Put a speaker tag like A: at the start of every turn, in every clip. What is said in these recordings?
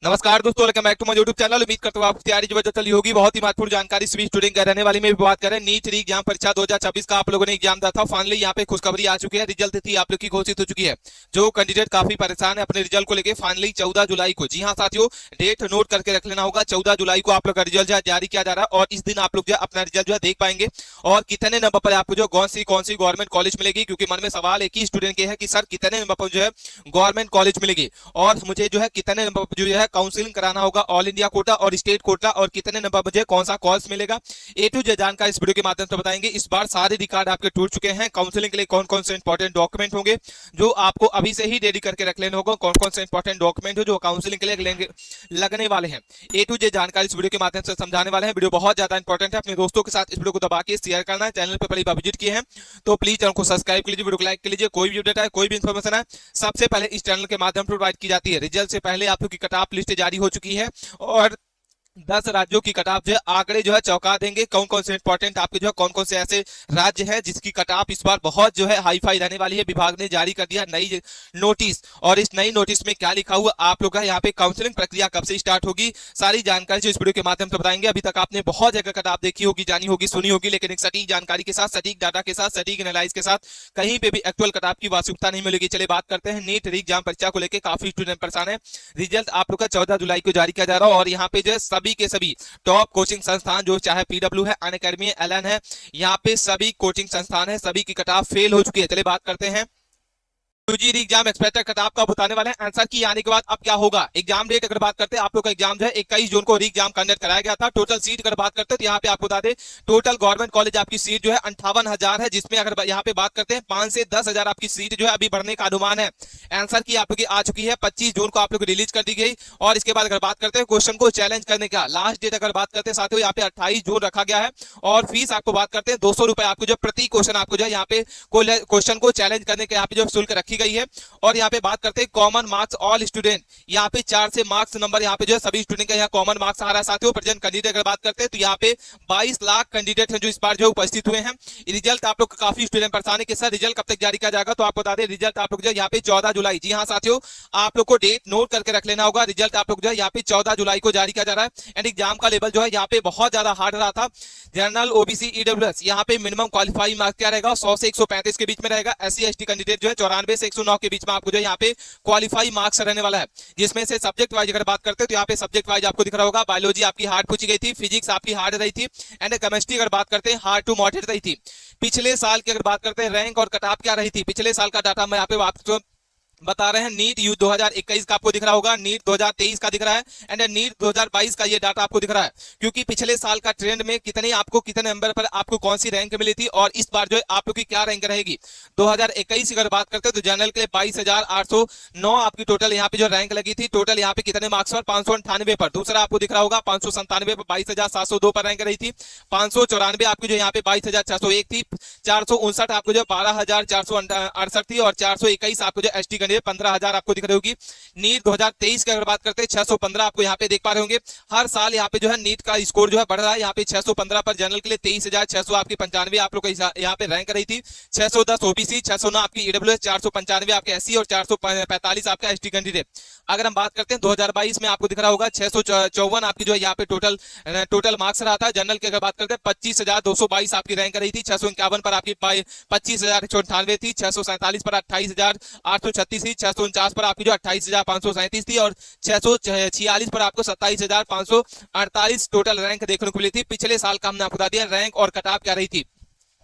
A: नमस्कार दोस्तों, welcome back to my YouTube channel. उम्मीद करता हूं आपकी तैयारी जबरदस्त चली होगी। बहुत ही महत्वपूर्ण जानकारी सभी स्टूडेंट का रहने वाली में भी बात करें। नीट री एग्जाम परीक्षा 2026 का आप लोगों ने एग्जाम दिया था। फाइनली यहाँ पे खुशखबरी आ चुकी है, रिजल्ट थी आप लोग की घोषित हो चुकी है। जो कैंडिडेट काफी परेशान है अपने रिजल्ट को लेकर, फाइनली 14 जुलाई को, जी हाँ साथियों, डेट नोट करके रख लेना होगा। 14 जुलाई को आप लोग का रिजल्ट जो है जारी किया जा रहा है और इस दिन आप लोग जो है अपना रिजल्ट जो है देख पाएंगे और कितने नंबर पर आपको जो कौन सी गवर्नमेंट कॉलेज मिलेगी। क्योंकि मन में सवाल एक ही स्टूडेंट के है कि सर कितने नंबर पर जो है गवर्नमेंट कॉलेज मिलेगी और मुझे जो है कितने नंबर पर जो है काउंसिलिंग कराना होगा, ऑल इंडिया कोटा और स्टेट कोटा, और कितने नंबर मुझे कौन सा कोर्स मिलेगा, ए टू जेड जानकारी इस वीडियो के माध्यम से बताएंगे। इस बार सारे रिकॉर्ड आपके टूट चुके हैं। काउंसलिंग के लिए कौन कौन से इंपॉर्टेंट डॉक्यूमेंट होंगे जो आपको अभी से ही रेडी करके रख लेना होगा, कौन कौन से इंपॉर्टेंट डॉक्यूमेंट हो जो काउंसलिंग के लिए लगने वाले हैं, ए टू जेड जानकारी इस वीडियो के माध्यम से समझाने वाले हैं। वीडियो बहुत ज्यादा इंपॉर्टेंट है। अपने दोस्तों के साथ इस वीडियो को दबा के शेयर करना है। चैनल पर पहली बार विजिट किए हैं तो प्लीज चैनल को सब्सक्राइब कर लीजिए, वीडियो को लाइक कर लीजिए। कोई भी अपडेट है, कोई भी इंफॉर्मेशन है, सबसे पहले इस चैनल के माध्यम से प्रोवाइड की जाती है। रिजल्ट से पहले आप लोग की कट ऑफ लिस्ट जारी हो चुकी है और 10 राज्यों की कट ऑफ जो है आंकड़े जो है चौंका देंगे। कौन कौन से इंपॉर्टेंट आपके जो है कौन कौन से ऐसे राज्य है जिसकी कट ऑफ इस बार बहुत जो है हाई फाई रहने वाली है। विभाग ने जारी कर दिया नई नोटिस और इस नई नोटिस में क्या लिखा हुआ आप लोग का यहाँ पे काउंसलिंग प्रक्रिया कब से स्टार्ट होगी, सारी जानकारी जो इस वीडियो के माध्यम से बताएंगे। अभी तक आपने बहुत जगह कट ऑफ देखी होगी, जानी होगी, सुनी होगी, लेकिन एक सटीक जानकारी के साथ, सटीक डाटा के साथ, सटीक एनालाइज के साथ कहीं पे भी एक्चुअल कट ऑफ की वास्तविकता नहीं मिलेगी। चलिए बात करते हैं नीट री एग्जाम परीक्षा को लेकर काफी स्टूडेंट परेशान है। रिजल्ट आप लोग का 14 जुलाई को जारी किया जा रहा है और यहाँ पे जो है सभी के सभी टॉप कोचिंग संस्थान जो चाहे पीडब्ल्यू है, अनअकैडमी है, एलन है, यहाँ पे सभी कोचिंग संस्थान है, सभी की कट ऑफ फेल हो चुकी है। चलिए बात करते हैं यूजी री एग्जाम एक्सपेक्टेड कट ऑफ का बताने वाले हैं। आंसर की आने के बाद अब क्या होगा। एग्जाम डेट अगर बात करते हैं, आप लोग का एग्जाम जो है 21 जून को री एग्जाम कंडक्ट कराया गया था। टोटल सीट अगर बात करते हैं तो यहाँ पे आपको बता दें टोटल गवर्नमेंट कॉलेज आपकी सीट जो है 58,000 है, जिसमें अगर यहाँ पे बात करते हैं 5 से 10,000 आपकी सीट जो है अभी बढ़ने का अनुमान है। आंसर की आप लोग की आ चुकी है, 25 जून को आप लोग रिलीज कर दी गई। और इसके बाद अगर बात करते हैं क्वेश्चन को चैलेंज करने का लास्ट डेट अगर बात करते हैं साथियों, यहाँ पे 28 जून रखा गया है। और फीस आपको बात करते हैं 200 रुपए आपको जो प्रति क्वेश्चन आपको जो है यहाँ पे क्वेश्चन को चैलेंज करने के यहाँ पे जो शुल्क रखी गई है। और यहाँ पे बात करते हैं कॉमन मार्क्स ऑल स्टूडेंट, यहाँ पे 4 से मार्क्स नंबर यहाँ पे जो है सभी स्टूडेंट का यहाँ कॉमन मार्क्स आ रहा है साथियों। प्रेजेंट कैंडिडेट अगर बात करते हैं तो यहाँ पे 22 लाख कैंडिडेट हैं जो इस बार जो उपस्थित हुए हैं। रिजल्ट आप लोग काफी स्टूडेंट परेशानी के साथ रिजल्ट कब तक जारी किया जाएगा, तो आपको बता दें रिजल्ट आप लोग जो यहाँ पे 14 जुलाई, जी हाँ साथियों, आप लोग को डेट नोट करके रख लेना होगा। रिजल्ट आप लोग जो है यहाँ पे 14 जुलाई को जारी किया जा रहा है। एंड एग्जाम का लेवल जो है यहाँ पे बहुत ज्यादा हार्ड रहा था। जनरल, ओबीसी, ईडब्ल्यूएस यहाँ पे मिनिमम क्वालिफाइंग मार्क्स क्या रहेगा, 100 से 135 के बीच में रहेगा। एससी एसटी कैंडिडेट जो है 94 से 109 के बीच में आपको जो है यहाँ पे क्वालिफाई मार्क्स रहने वाला है। जिसमें से सब्जेक्ट वाइज अगर बात करते हैं तो यहाँ पे सब्जेक्ट वाइज आपको दिख रहा होगा, बायोलॉजी आपकी हार्ड पूछी गई थी, फिजिक्स आपकी हार्ड रही थी, एंड केमिस्ट्री अगर बात करते हैं हार्ड टू मॉडरेट रही थी। पिछले साल की अगर बात करते हैं रैंक और कट ऑफ क्या रही थी, पिछले साल का डाटा मैं यहाँ पे आपको बता रहे हैं। नीट यू 2021 का आपको दिख रहा होगा, नीट 2023 का दिख रहा है, एंड नीट 2022 का ये डाटा आपको दिख रहा है। क्योंकि पिछले साल का ट्रेंड में कितने नंबर पर आपको कौन सी रैंक मिली थी और इस बार जो है आप लोग की क्या रैंक रहेगी। 2021 अगर बात करते हैं तो जनरल के लिए 22,809 आपकी टोटल यहाँ पे जो रैंक लगी थी। टोटल यहाँ पे कितने मार्क्स पर, 598 पर। दूसरा आपको दिख रहा होगा 597 पर 22,702 पर रैंक रही थी। 594 आपकी जो यहाँ पे 22,401 थी। 459 आपको जो 12,468 थी और 421 आपको जो एसटी 15,000 आपको दिख रही होगी। नीट 2023 की अगर बात करते हैं 615 आपको यहाँ पे देख पा रहे होंगे। हर साल यहाँ पे जो है नीट का स्कोर जो है बढ़ रहा है। यहाँ पे 615 पर जनरल के लिए 23,600 आपकी 95 आप लोग यहाँ पे रैंक रही थी। 610 ओबीसी, 609 आपकी ईडब्ल्यूएस, 495 आपके एससी और 445 आपका एसटी कैंडिडेट। अगर हम बात करते हैं 2022 में आपको दिख रहा होगा 654 आपकी जो है यहाँ पे टोटल मार्क्स रहा था। जनरल की अगर बात करते हैं 25,222 आपकी रैंक रही थी। 651 पर आपकी 25,198 थी। 647 पर 28,836 थी। 649 पर आपकी जो 28,537 थी और 646 पर आपको 27,548 टोटल रैंक देखने को मिली थी। पिछले साल का हमने आपको बता दिया रैंक और कट ऑफ क्या रही थी।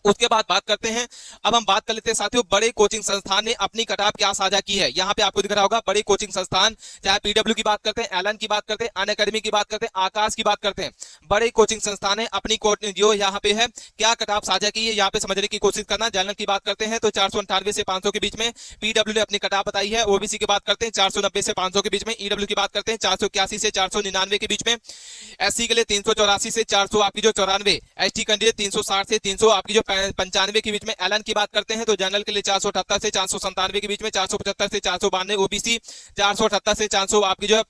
A: उसके बाद बात करते हैं, अब हम बात कर लेते हैं साथियों बड़े कोचिंग संस्थान ने अपनी कट ऑफ क्या साझा की है। यहाँ पे आपको दिख रहा होगा बड़े कोचिंग संस्थान, चाहे पीडब्ल्यू की बात करते हैं, एलन की बात करते हैं, अनअकैडमी की बात करते हैं, आकाश की बात करते हैं। बड़े कोचिंग संस्थान ने अपनी जो यहाँ पे है क्या कट ऑफ साझा की है, यहाँ पे समझने की कोशिश करना। जनरल की बात करते हैं तो 498 से 500 के बीच में पीडब्ल्यू ने अपनी कट ऑफ बताई है। ओबीसी की बात करते हैं 490 से 500 के बीच में। ईडब्ल्यू की बात करते हैं 481 से 499 के बीच में। एससी के लिए 384 से 400 आपकी जो 94, एसटी कैंडिडेट 360 से 300 आपकी जो 95 के बीच में। एलन की बात करते हैं तो जनरल के लिए 478 से 497 के बीच में। 475 से 492 ओबीसी, 478 से 400 आपकी जो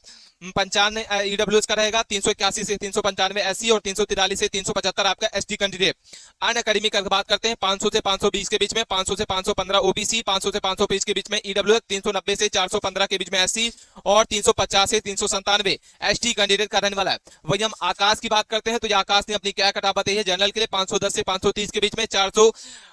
A: 95 ईडब्ल्यूएस का रहेगा, 381 से 395 एससी और 343 से 375 आपका एसटी कैंडिडेट। अन अकेडमी की बात करते हैं 500 से 520 के बीच में, 500 से 515 ओबीसी, 500 से 520 के बीच में ईडब्ल्यूएस, 390 से 415 के बीच में एससी और 350 से 397 एसटी कैंडिडेट का रहने वाला है। वही हम आकाश की बात करते हैं तो ये आकाश ने अपनी क्या कटा बताई है जनरल के लिए 510 से 530 के बीच में, 400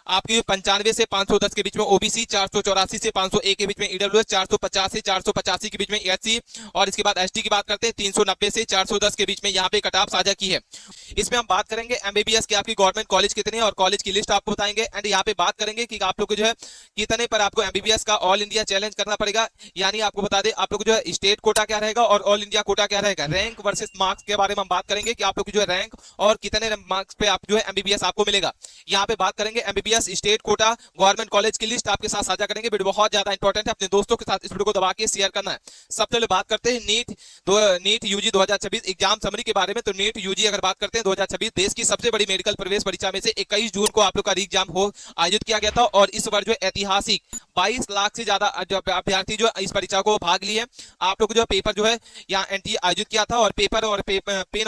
A: आपकी 95 से 510 के बीच में ओबीसी, 484 से 501 के बीच में ईडब्ल्यूएस, 450 से 485 के बीच में एससी और इसके बाद एसटी की बात करते हैं 390 से 410 के बीच में यहाँ पे कटाप साझा की है। इसमें हम बात करेंगे एमबीबीएस के आपकी गवर्नमेंट कॉलेज कितने हैं और कॉलेज की लिस्ट आपको बताएंगे। एंड यहाँ पे बात करेंगे कि आप लोग को जो है कितने पर आपको एमबीबीएस का ऑल इंडिया चैलेंज करना पड़ेगा, यानी आपको बता दें आप लोग जो है स्टेट कोटा क्या रहेगा और ऑल इंडिया कोटा क्या रहेगा। रैंक वर्सेस मार्क्स के बारे में हम बात करेंगे कि आप लोग की जो है रैंक और कितने मार्क्स पे आप जो है एमबीबीएस आपको मिलेगा। यहाँ पे बात करेंगे MBBS state quota government college की लिस्ट आपके साथ साझा करेंगे। वीडियो बहुत ज्यादा इंपॉर्टेंट है, अपने दोस्तों के साथ इस वीडियो को दबा के शेयर करना है। सबसे पहले बात करते हैं नीट यूजी 2026 एग्जाम समरी के बारे में। तो नीट यूजी अगर बात करते हैं 2026 देश की सबसे बड़ी मेडिकल प्रवेश परीक्षा में से 21 जून को आप लोग का एग्जाम हो आयोजित किया गया था और इस बार जो ऐतिहासिक 22 लाख से ज्यादा अभ्यर्थी जो इस परीक्षा को भाग लिए। आप लोग जो पेपर जो है यहाँ एनटीए आयोजित किया था और पेन और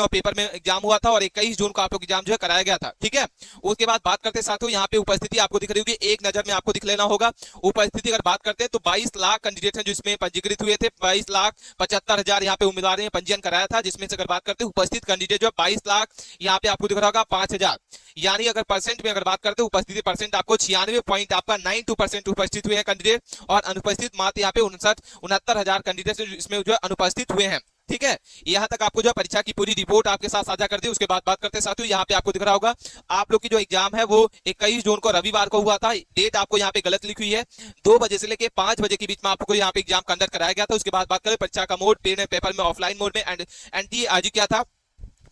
A: पेपर में एग्जाम हुआ था और 21 जून को आप लोग एग्जाम जो है कराया गया था। ठीक है, उसके बाद बात करते साथियों यहाँ पे उपस्थिति आपको दिख रही होगी, एक नजर में आपको दिख लेना होगा। उपस्थिति अगर बात करते हैं तो 22 लाख कैंडिडेट हैं जो इसमें पंजीकृत हुए थे, 22,75,000 यहाँ पे उम्मीदवार ने पंजीयन कराया था, जिसमें से अगर बात करते हैं उपस्थित कैंडिडेट जो 22 लाख यहाँ पे आपको दिख रहा होगा 5,000, यानी अगर परसेंट में अगर बात करते हैं उपस्थिति परसेंट आपको 96.92% उपस्थित हुए हैं कैंडिडेट और अनुपस्थित मात्र यहाँ पे 69,हजार कैंडिडेट इसमें जो अनुपस्थित हुए हैं। ठीक है, यहां तक आपको जो परीक्षा की पूरी रिपोर्ट आपके साथ साझा कर दी। उसके बाद बात करते हैं साथियों यहाँ पे आपको दिख रहा होगा आप लोग की जो एग्जाम है वो 21 जून को रविवार को हुआ था। डेट आपको यहाँ पे गलत लिखी हुई है, 2 बजे से लेके 5 बजे के बीच में आपको यहाँ पे एग्जाम कंडक्ट कराया गया था। उसके बाद बात करें परीक्षा का मोड, पेपर में ऑफलाइन मोड में एंड एनटीए आयोजित किया था।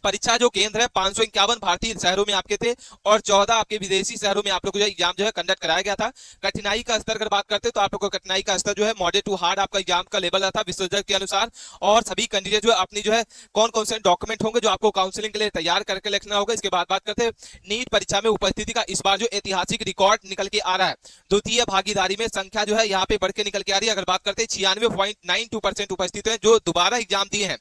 A: परीक्षा जो केंद्र है 551 भारतीय शहरों में आपके थे और 14 आपके विदेशी शहरों में आप लोग को जो एग्जाम जो है कंडक्ट कराया गया था। कठिनाई का स्तर अगर बात करते हैं तो आप लोग को कठिनाई का स्तर जो है मॉडरेट टू हार्ड आपका एग्जाम का लेवल रहा था विश्वविद्यालय के अनुसार। और सभी कैंडिडेट जो है अपनी जो है कौन कौन से डॉक्यूमेंट होंगे जो आपको काउंसलिंग के लिए तैयार करके लिखना होगा। इसके बाद बात करते हैं नीट परीक्षा में उपस्थिति का इस बार जो ऐतिहासिक रिकॉर्ड निकल के आ रहा है। द्वितीय भागीदारी में संख्या जो है यहाँ पे बढ़ के निकल के आ रही है। अगर बात करते हैं 96.92% उपस्थित है जो दोबारा एग्जाम दिए हैं।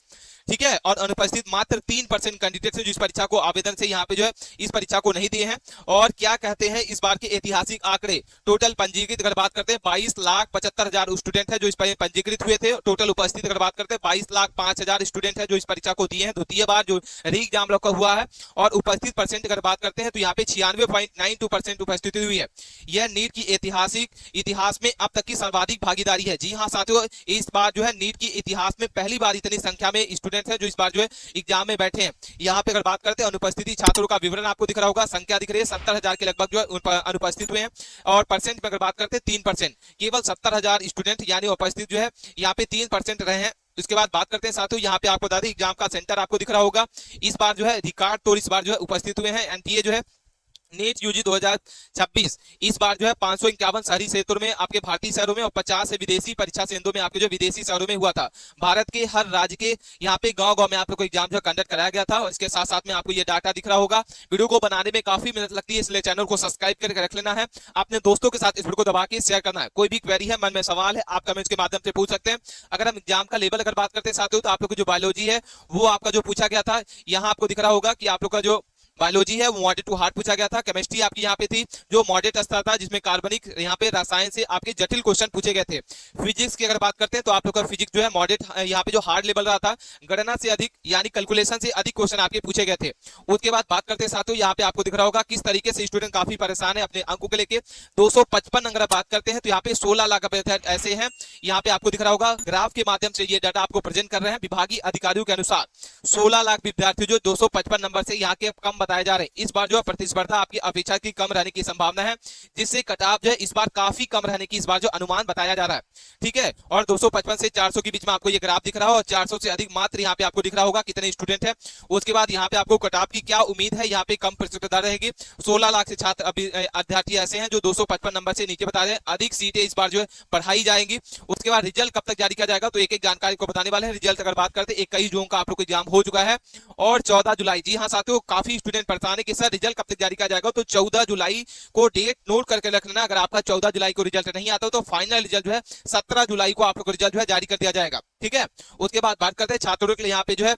A: ठीक है, और अनुपस्थित मात्र 3% कैंडिडेट जो इस परीक्षा को आवेदन से यहाँ पे जो है इस परीक्षा को नहीं दिए हैं। और क्या कहते हैं इस बार के ऐतिहासिक आंकड़े, टोटल पंजीकृत अगर बात करते हैं 22,75,000 स्टूडेंट है जो इस पर पंजीकृत हुए थे। टोटल उपस्थित अगर बात करते हैं 22,05,000 स्टूडेंट है जो इस परीक्षा को दिए हैं, द्वितीय बार जो री एग्जाम रखा हुआ है। और उपस्थित परसेंट अगर बात करते हैं तो यहाँ पे 96.92% उपस्थिति हुई है। यह नीट की इतिहास में अब तक की सर्वाधिक भागीदारी है। जी हाँ साथियों, इस बार जो है नीट की इतिहास में पहली बार इतनी संख्या में स्टूडेंट है जो इस बार जो है एग्जाम में बैठे हैं। यहाँ पे अगर बात करते हैं अनुपस्थिति छात्रों का विवरण आपको दिख रहा होगा, संख्या दिख रही है 70,000 के लगभग जो है अनुपस्थित हुए हैं। और परसेंट में अगर बात करते हैं 3%, केवल 70,000 स्टूडेंट यानी उपस्थित जो है यहाँ पे 3% रहे हैं। उसके बाद बात करते हैं साथियों यहाँ पे आपको बता दें एग्जाम का सेंटर आपको दिख रहा होगा। इस बार जो है रिकॉर्ड तौर इस बार जो है उपस्थित हुए हैं एनटीए जो है नीट यूजी 2026 इस बार जो है 551 शहरी क्षेत्रों में आपके भारतीय शहरों में और 50 से विदेशी परीक्षा केंद्रों में आपके जो विदेशी शहरों में हुआ था। भारत के हर राज्य के यहाँ पे गांव-गांव में आप लोग को एग्जाम जो कंडक्ट कराया गया था। और इसके साथ साथ में आपको ये डाटा दिख रहा होगा। वीडियो को बनाने में काफी मेहनत लगती है, इसलिए चैनल को सब्सक्राइब करके रख लेना है, अपने दोस्तों के साथ इस वीडियो को दबा के शेयर करना है। कोई भी क्वेरी है, मन में सवाल है, आप कमेंट्स के माध्यम से पूछ सकते हैं। अगर हम एग्जाम का लेवल अगर बात करते हैं साथियों तो आप लोग को जो बायोलॉजी है वो आपका जो पूछा गया था, यहाँ आपको दिख रहा होगा कि आप लोग का जो बायोलॉजी है वो मॉडरेट टू हार्ड पूछा गया था। केमिस्ट्री आपकी यहाँ पे थी जो मॉडरेट स्तर था, जिसमें कार्बनिक यहाँ पे रसायन से आपके जटिल क्वेश्चन पूछे गए थे। फिजिक्स की अगर बात करते हैं तो आप लोग का फिजिक्स जो है मॉडरेट यहाँ पे जो हार्ड लेवल रहा था, गणना से अधिक यानी कैलकुलेशन से अधिक क्वेश्चन आपके पूछे गए थे। उसके बाद बात करते हैं साथियों यहाँ पे आपको दिख रहा होगा किस तरीके से स्टूडेंट काफी परेशान है अपने अंकों को लेकर। 255 अगर बात करते हैं तो यहाँ पे 16 लाख ऐसे हैं। यहाँ पे आपको दिख रहा होगा ग्राफ के माध्यम से ये डाटा आपको प्रेजेंट कर रहे हैं। विभागीय अधिकारियों के अनुसार 16 लाख विद्यार्थी जो 255 नंबर से यहाँ के कम बताए जा रहे हैं। इस बार जो प्रतिस्पर्धा आपकी अपेक्षा की कम रहने की संभावना है, जिससे कटऑफ जो है इस बार काफी कम रहने की इस बार जो अनुमान बताया जा रहा है। ठीक है, और 255 से 400 के बीच में आपको ये ग्राफ दिख रहा है और 400 से अधिक मात्र यहाँ पे आपको दिख रहा होगा कितने स्टूडेंट है। उसके बाद यहाँ पे आपको कटऑफ की क्या उम्मीद है, यहाँ पे कम प्रतिस्पर्धा रहेगी। 16 लाख से छात्र अभ्यर्थी ऐसे हैं जो 255 नंबर से नीचे बता रहे हैं। अधिक सीटें इस बार जो है बढ़ाई जाएंगी। उसके बाद रिजल्ट कब तक जारी किया जाएगा तो एक एक जानकारी को बताने वाले हैं। रिजल्ट अगर बात करते हैं 21 जून का आप लोग को एग्जाम हो चुका है और 14 जुलाई। जी हाँ साथियों, काफी स्टूडेंट परेशान है कि सर रिजल्ट कब तक जारी किया जाएगा, तो 14 जुलाई को डेट नोट करके रखना। अगर आपका 14 जुलाई को रिजल्ट नहीं आता तो फाइनल रिजल्ट जो है 17 जुलाई को आप लोग को रिजल्ट जो है जारी कर दिया जाएगा। ठीक है, उसके बाद बात करते हैं छात्रों के लिए यहाँ पे जो है,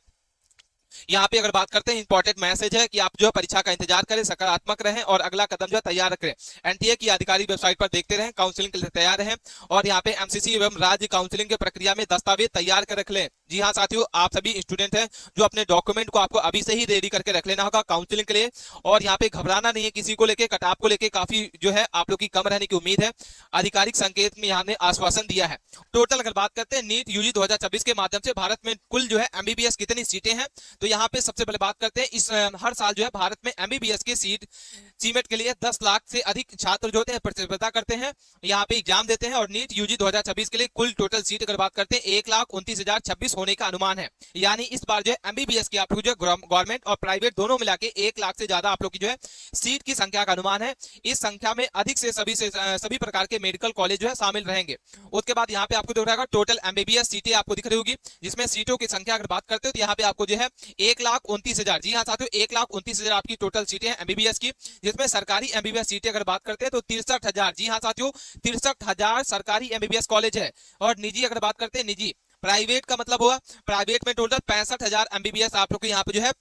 A: यहाँ पे अगर बात करते हैं इंपॉर्टेंट मैसेज है कि आप जो है परीक्षा का इंतजार करें, सकारात्मक रहें और अगला कदम जो है तैयार रखें। एनटीए की आधिकारिक वेबसाइट पर देखते रहें, काउंसलिंग के लिए तैयार रहें और यहाँ पे एमसीसी एवं राज्य काउंसलिंग की प्रक्रिया में दस्तावेज तैयार कर रख लें। जी हाँ साथियों, आप सभी स्टूडेंट हैं जो अपने डॉक्यूमेंट को आपको अभी से ही रेडी करके रख लेना होगा काउंसलिंग के लिए। और यहाँ पे घबराना नहीं है किसी को लेके, कट ऑफ को लेके काफी जो है आप लोग की कम रहने की उम्मीद है, आधिकारिक संकेत में यहाँ ने आश्वासन दिया है। टोटल अगर बात करते हैं नीट यूजी 2026 के माध्यम से भारत में कुल जो है एमबीबीएस कितनी सीटें हैं, तो यहाँ पे सबसे पहले बात करते हैं इस हर साल जो है भारत में एमबीबीएस की सीमेट के लिए 10 लाख से अधिक छात्र जो होते हैं प्रतिस्पर्धा करते हैं, यहाँ पे एग्जाम देते हैं। और नीट यूजी 2026 के लिए कुल टोटल सीट अगर बात करते हैं 1,29,026 होने का अनुमान है। यानी इस बार जो है एमबीबीएस की आप लोग जो गवर्नमेंट और प्राइवेट दोनों मिला के 1 लाख से ज्यादा आप लोग की जो है सीट की संख्या का अनुमान है। इस संख्या में अधिक से सभी प्रकार के मेडिकल कॉलेज जो है शामिल रहेंगे। उसके बाद यहाँ पे आपको दिख रहा होगा टोटल एमबीबीएस सीटें आपको दिख रही होगी, जिसमें सीटों की संख्या अगर बात करते हो तो यहाँ पे आपको जो है 1,29,000, जी हाँ साथियों 1,29,000 आपकी टोटल सीटें हैं एमबीबीएस की, जिसमें सरकारी एमबीबीएस सीटें अगर बात करते हैं तो 63,000, जी हाँ साथियों 63,000 सरकारी एमबीबीएस कॉलेज है। और निजी अगर बात करते हैं, निजी प्राइवेट का मतलब हुआ प्राइवेट में टोटल 65,000 एमबीबीएस आप लोग को यहाँ पे जो है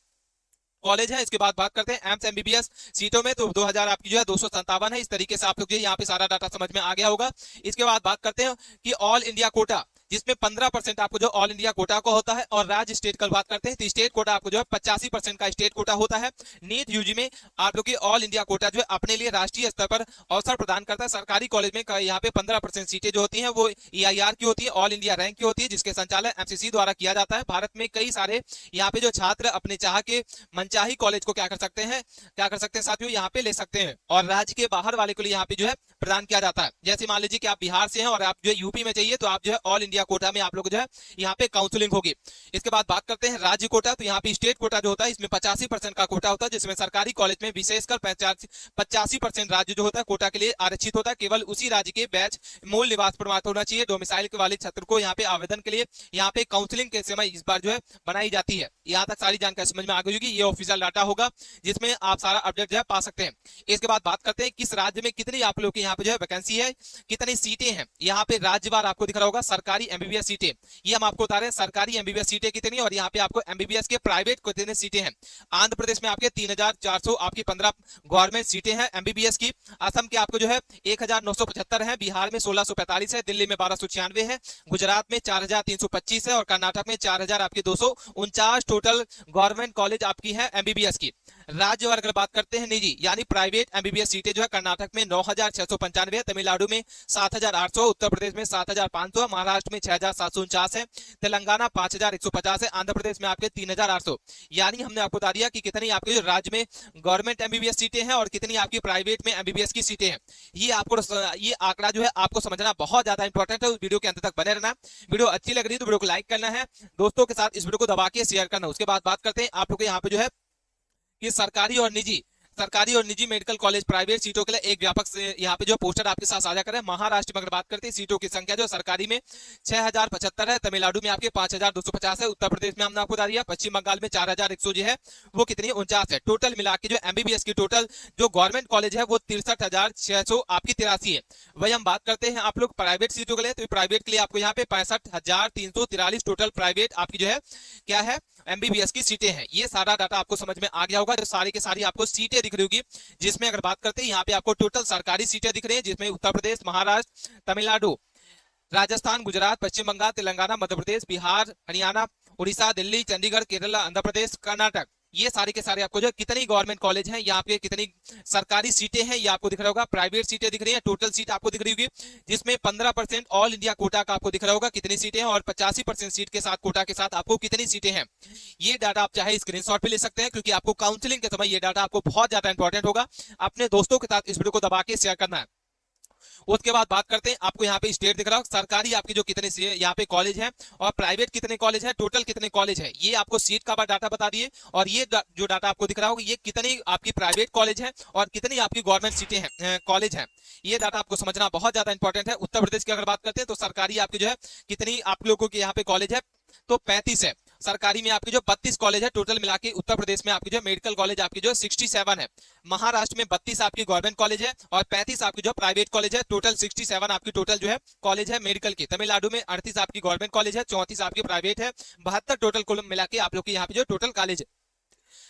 A: कॉलेज है। इसके बाद बात करते हैं एम्स एमबीबीएस सीटों में, तो 2000 आपकी जो है 257 है। इस तरीके से आप लोग यहाँ पे सारा डाटा समझ में आ गया होगा। इसके बाद बात करते हैं कि ऑल इंडिया कोटा, जिसमें 15% आपको जो ऑल इंडिया कोटा को होता है, और राज्य स्टेट का बात करते हैं तो स्टेट कोटा आपको जो है 85% का स्टेट कोटा होता है। नीट यूजी में आप लोग की ऑल इंडिया कोटा जो है अपने लिए राष्ट्रीय स्तर पर अवसर प्रदान करता है। सरकारी कॉलेज में यहाँ पे 15% सीटें जो होती हैं वो EIR की होती है, ऑल इंडिया रैंक की होती है, जिसके संचालन एमसीसी द्वारा किया जाता है। भारत में कई सारे यहाँ पे जो छात्र अपने चाह के मनचाही कॉलेज को क्या कर सकते हैं साथियों, यहाँ पे ले सकते हैं, और राज्य के बाहर वाले को लिए यहाँ पे जो है प्रदान किया जाता है। जैसे मान लीजिए कि आप बिहार से हैं और आप जो है यूपी में चाहिए, तो आप जो है ऑल इंडिया कोटा में आप लोग जो है यहाँ पे काउंसलिंग होगी। इसके बाद बात करते हैं राज्य कोटा, तो यहाँ पे स्टेट कोटा जो होता है इसमें 85% का कोटा होता है, जिसमें सरकारी कॉलेज में विशेषकर 85% राज्य जो होता है कोटा के लिए आरक्षित होता है। केवल उसी राज्य के बैच मूल निवास प्रमाण होना चाहिए। डोमिसाइल के वाले छात्र को यहाँ पे आवेदन के लिए यहाँ पे काउंसलिंग के समय इस बार जो है बनाई जाती है। यहाँ तक सारी जानकारी समझ में आ गई होगी। ये ऑफिशियल डाटा होगा जिसमें आप सारा अपडेट जो है पा सकते हैं। इसके बाद बात करते हैं किस राज्य में कितनी आप लोग के यहाँ पे जो है वैकेंसी है, कितनी सीटें हैं। यहाँ पे राज्यवार आपको दिख रहा होगा सरकारी एमबीबीएस सीटें, ये हम आपको बता रहे हैं सरकारी एमबीबीएस सीटें कितनी, और यहाँ पे आपको एमबीबीएस के प्राइवेट कितने सीटें हैं। आंध्र प्रदेश में आपके 3,400 आपकी 15 गवर्नमेंट सीटें हैं एमबीबीएस की। असम के आपको जो है 1,975 है, बिहार में 1,645 है, दिल्ली में 1,296 है, गुजरात में 4,325 है, और कर्नाटक में 4,000 आपकी 249 टोटल गवर्नमेंट कॉलेज आपकी है एमबीबीएस की। राज्य वर्ग अगर बात करते हैं निजी यानी प्राइवेट एमबीबीएस सीटें जो है कर्नाटक में 9,695 है, तमिलनाडु में 7,800, उत्तर प्रदेश में 7,500, महाराष्ट्र में 6,749 है, तेलंगाना 5,150 है, आंध्र प्रदेश में आपके 3,800। यानी हमने आपको बता दिया कि कितनी आपके जो राज्य में गवर्नमेंट एमबीबीएस सीटें हैं और कितनी आपकी प्राइवेट में एमबीबीएस की सीटें हैं। ये आंकड़ा जो है आपको समझना बहुत ज्यादा इंपॉर्टेंट है। वीडियो के अंत तक बने रहना। वीडियो अच्छी लग रही है तो वीडियो को लाइक करना है, दोस्तों के साथ इस वीडियो को दबा के शेयर करना। उसके बाद बात करते हैं आप लोग यहाँ पे जो है कि सरकारी और निजी मेडिकल कॉलेज प्राइवेट सीटों के लिए एक व्यापक से यहाँ पे जो पोस्टर आपके साथ साझा करें। महाराष्ट्र में अगर बात करते हैं सीटों की संख्या जो सरकारी में 6,075 है, तमिलनाडु में आपके 5,250 है, उत्तर प्रदेश में हमने आपको बता दिया, पश्चिम बंगाल में 4,100 जो है वो कितनी 49 है। टोटल मिला के जो एमबीबीएस की टोटल जो गवर्नमेंट कॉलेज है वो 63,600 आपकी 83 है। वही हम बात करते हैं आप लोग प्राइवेट सीटों के लिए, तो प्राइवेट के लिए आपको यहाँ पे 65,343 टोटल प्राइवेट आपकी जो है क्या है एमबीबीएस की सीटें हैं। ये सारा डाटा आपको समझ में आ गया होगा। जो सारी के सारी आपको सीटें दिख रही होगी, जिसमें अगर बात करते हैं यहाँ पे आपको टोटल सरकारी सीटें दिख रही हैं, जिसमें उत्तर प्रदेश, महाराष्ट्र, तमिलनाडु, राजस्थान, गुजरात, पश्चिम बंगाल, तेलंगाना, मध्य प्रदेश, बिहार, हरियाणा, उड़ीसा, दिल्ली, चंडीगढ़, केरला, आंध्र प्रदेश, कर्नाटक, ये सारे के सारे आपको जो कितनी गवर्नमेंट कॉलेज हैं, यहाँ पे कितनी सरकारी सीटें हैं ये आपको दिख रहा होगा। प्राइवेट सीटें दिख रही हैं, टोटल सीट आपको दिख रही होगी, जिसमें 15% ऑल इंडिया कोटा का आपको दिख रहा होगा कितनी सीटें हैं, और 85% सीट के साथ कोटा के साथ आपको कितनी सीटें हैं। ये डाटा आप चाहे स्क्रीनशॉट पे ले सकते हैं, क्योंकि आपको काउंसलिंग के समय ये डाटा आपको बहुत ज्यादा इंपॉर्टेंट होगा। अपने दोस्तों के साथ इस वीडियो को दबा के शेयर करना है। उसके बाद बात करते हैं आपको यहाँ पे स्टेट दिख रहा है, सरकारी आपके जो कितने यहाँ पे कॉलेज हैं और प्राइवेट कितने कॉलेज हैं, टोटल कितने कॉलेज हैं, ये आपको सीट का डाटा बता दिए। और ये जो डाटा आपको दिख रहा होगा ये कितनी आपकी प्राइवेट कॉलेज है और कितनी आपकी गवर्नमेंट सीटें हैं कॉलेज हैं। ये डाटा आपको समझना बहुत ज्यादा इंपॉर्टेंट है। उत्तर प्रदेश की अगर बात करते हैं तो सरकारी आपकी जो है कितनी आप लोगों के यहाँ पे कॉलेज है, तो 35 है। सरकारी में आपके जो 32 कॉलेज है टोटल मिला के। उत्तर प्रदेश में आपकी जो मेडिकल कॉलेज आपकी जो 67 है। महाराष्ट्र में 32 आपकी गवर्नमेंट कॉलेज है और 35 आपकी जो प्राइवेट कॉलेज है। टोटल 67 आपकी टोटल जो है कॉलेज है मेडिकल की। तमिलनाडु में 38 आपकी गवर्नमेंट कॉलेज है, 34 आपकी प्राइवेट है, 72 टोटल कुल मिला के आप लोग के यहाँ पे जो टोटल कॉलेज है।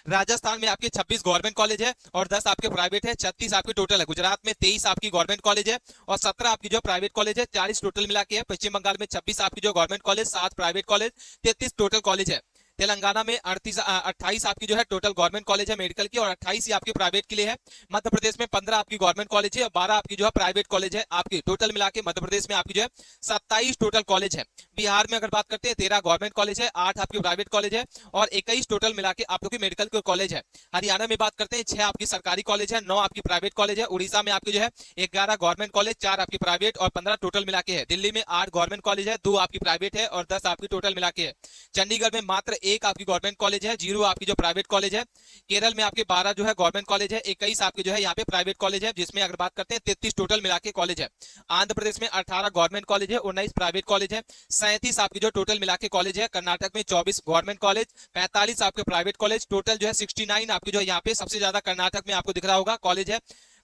A: राजस्थान में आपके 26 गवर्नमेंट कॉलेज है और 10 आपके प्राइवेट है, 36 आपकी टोटल है। गुजरात में 23 आपकी गवर्नमेंट कॉलेज है और 17 आपकी जो प्राइवेट कॉलेज है, 40 टोटल मिला के है। पश्चिम बंगाल में 26 आपकी जो government college, 7 private college, 33 total college है। तेलंगाना में 28 आपकी जो है टोटल गवर्नमेंट कॉलेज है मेडिकल की और 28 ही आपकी प्राइवेट के लिए है। मध्य प्रदेश में 15 आपकी गवर्नमेंट कॉलेज है और 12 आपकी जो है प्राइवेट कॉलेज है आपकी। टोटल मिला के मध्य प्रदेश में आपकी जो है 27 टोटल कॉलेज है। बिहार में अगर बात करते हैं 13 गवर्नमेंट कॉलेज है, 8 आपकी प्राइवेट कॉलेज है और 21 टोटल मिला के आप लोग की मेडिकल कॉलेज है। हरियाणा में बात करते हैं 6 आपकी सरकारी कॉलेज है, 9 आपकी प्राइवेट कॉलेज है। उड़ीसा में आपकी जो है 11 गवर्नमेंट कॉलेज, 4 आपकी प्राइवेट और 15 टोटल मिला के है। दिल्ली में 8 गवर्नमेंट कॉलेज है, 2 आपकी प्राइवेट है और 10 आपकी टोटल मिला के है। चंडीगढ़ में मात्र 1 आपकी गवर्नमेंट कॉलेज है, 0 आपकी जो प्राइवेट कॉलेज है। केरल में आपके 12 जो है गवर्नमेंट कॉलेज है, 21 आपके जो है यहाँ पे प्राइवेट कॉलेज है, जिसमें अगर बात करते हैं 33 टोटल मिला के कॉलेज है। आंध्र प्रदेश में 18 गवर्नमेंट कॉलेज है, 19 प्राइवेट कॉलेज है, 37 आपकी जो टोटल मिला के कॉलेज है। कर्नाटक में 24 गवर्नमेंट कॉलेज, 45 आपके प्राइवेट कॉलेज, टोटल जो है 69 आपकी जो यहाँ पे सबसे ज्यादा कर्नाटक में आपको दिख रहा होगा कॉलेज है।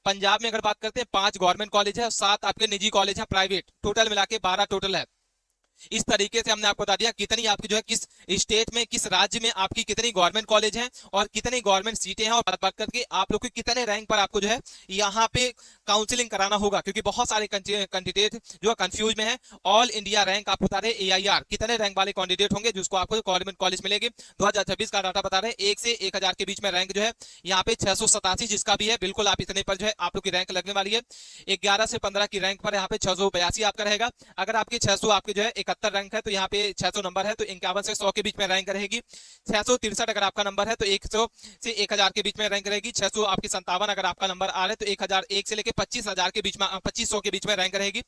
A: पंजाब में अगर बात करते हैं 5 गवर्नमेंट कॉलेज है और 7 आपके निजी कॉलेज है प्राइवेट, टोटल मिला के 12 टोटल है। इस तरीके से हमने आपको बता दिया कितनी आपकी जो है किस स्टेट में किस राज्य में आपकी कितनी गवर्नमेंट कॉलेज हैं और कितनी गवर्नमेंट सीटें हैं और बात करके आप लोग को कितने रैंक पर आपको जो है यहाँ पे काउंसलिंग कराना होगा, क्योंकि बहुत सारे कैंडिडेट जो कंफ्यूज में है। ऑल इंडिया रैंक आप बता रहे AIR कितने रैंक वाले कैंडिडेट होंगे जिसको आपको गवर्नमेंट कॉलेज मिलेगी। 2026 का डाटा बता रहे हैं 1 से 1000 के बीच में रैंक जो है यहाँ पे 687 जिसका भी है, बिल्कुल आप इतने पर जो है आप लोग की रैंक लगने वाली है। 11 से 15 की रैंक पर यहाँ पे 682 आपका रहेगा। अगर आपके 600 आपके जो है 71 रैंक है तो यहाँ पे 600 नंबर है तो 51 से 100 के बीच में रैंक रहेगी। 663 अगर आपका नंबर है तो 100 से 1000 के बीच में रैंक रहेगी। 600 आपकी 57 अगर आपका नंबर आ रहा है तो 1001 से लेके 25000 के बीच में 2500 के बीच में रैंक रहेगी।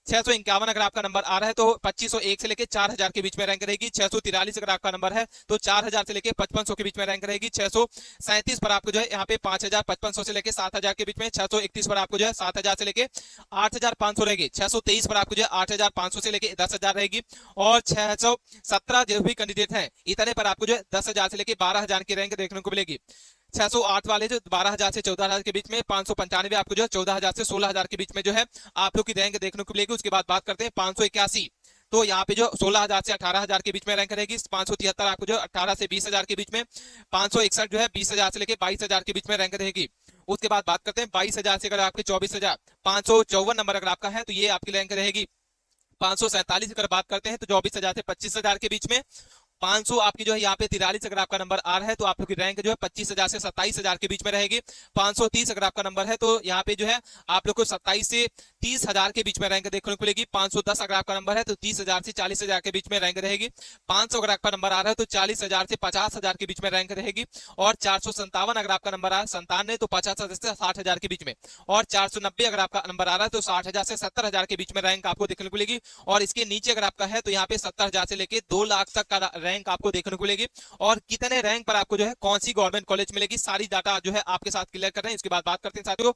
A: 651 अगर आपका नंबर आ रहा है तो 2501 से लेके 4000 के बीच में रैंक रहेगी। 643 अगर आपका नंबर है तो 4000 से लेके 5500 के बीच में रैंक रहेगी। 637 पर आपको जो है यहाँ पे 5500 से लेके 7000 के बीच में। 631 पर आपको जो है 7000 से लेके 8500 रहेगी। 623 पर आपको जो है 8500 से लेके 10000 रहेगी और 617 जो भी कैंडिडेट हैं इतने पर आपको जो है 10,000 से लेके 12,000 की रैंक देखने को मिलेगी। 608 वाले जो 12,000 से 14,000 के बीच में, 595 आपको जो है 14,000 से 16,000 के बीच में जो है आप लोग की रैंक देखने को मिलेगी। उसके बाद बात करते हैं 581 तो यहाँ पे जो 16,000 से 18,000 के बीच में रैंक रहेगी। 573 आपको जो 18 से 20,000 के बीच में। 561 जो है 20,000 से लेके 22,000 के बीच में रैंक रहेगी। उसके बाद बात करते हैं 22,000 से अगर आपके 24,000 554 नंबर अगर आपका है तो ये आपकी रैंक रहेगी। 547 अगर बात करते हैं तो 24,000 से 25,000 के बीच में। 500 आपकी जो है यहाँ पे 43 अगर आपका नंबर आ रहा है तो आप लोग की रैंक जो है 25,000 से 27,000 के बीच में रहेगी। 530 अगर आपका नंबर है तो यहाँ पे जो है आप लोग को 27 से 30,000 के बीच में रैंक देखने को मिलेगी। 510 अगर आपका नंबर है तो 30,000 से 40,000 के बीच में रैंक रहेगी। 500 अगर आपका नंबर आ रहा है तो 40,000 से 50,000 के बीच में रैंक रहेगी। और 457 अगर आपका नंबर आ रहा है 97 तो 50,000 से 60,000 के बीच में। और 490 अगर आपका नंबर आ रहा है तो 60,000 से 70,000 के बीच में रैंक आपको देखने को मिलेगी। और इसके नीचे अगर आपका है तो यहाँ पे 70,000 से लेके 2 लाख तक का रैंक आपको देखने को मिलेगी। और कितने रैंक पर आपको जो है कौन सी गवर्नमेंट कॉलेज मिलेगी सारी डाटा जो है आपके साथ क्लियर कर रहे हैं। इसके बाद बात करते हैं साथियों,